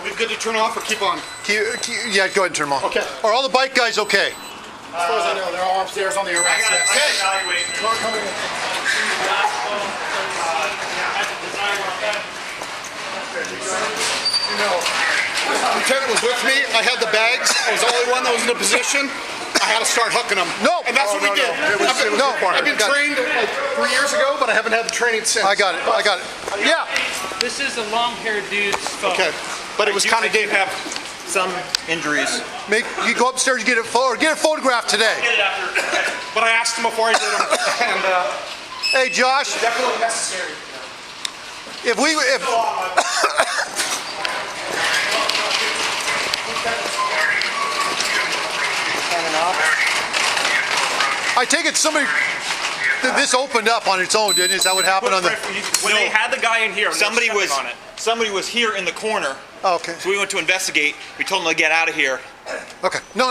I: Are we good to turn off or keep on?
B: Yeah, go ahead and turn them on.
I: Okay.
B: Are all the bike guys okay?
I: As far as I know, they're all upstairs on the arrest. Yes.
F: Car coming in.
I: You know, Lieutenant was with me. I had the bags. I was the only one that was in a position. I had to start hooking them.
B: No.
I: And that's what we did. I've been trained like 3 years ago, but I haven't had the training since.
B: I got it. Yeah.
H: This is a long-haired dude's phone.
I: Okay. But it was kind of
K: did have some injuries.
B: You go upstairs and get it photographed today.
I: But I asked him before I did them. And
B: Hey, Josh,
I: definitely necessary.
B: if I take it this opened up on its own, didn't it? Is that what happened on the?
K: When they had the guy in here, somebody was here in the corner.
B: Oh, okay.
K: So we went to investigate. We told him to get out of here.
B: Okay. No,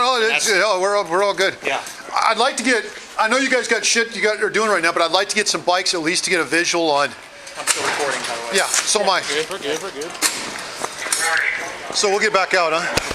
B: we're all good.
K: Yeah.
B: I'd like to get. I know you guys got shit are doing right now, but I'd like to get some bikes at least to get a visual on.
K: I'm still recording, by the way.
B: Yeah. So am I.
F: We're good.
B: So we'll get back out, huh?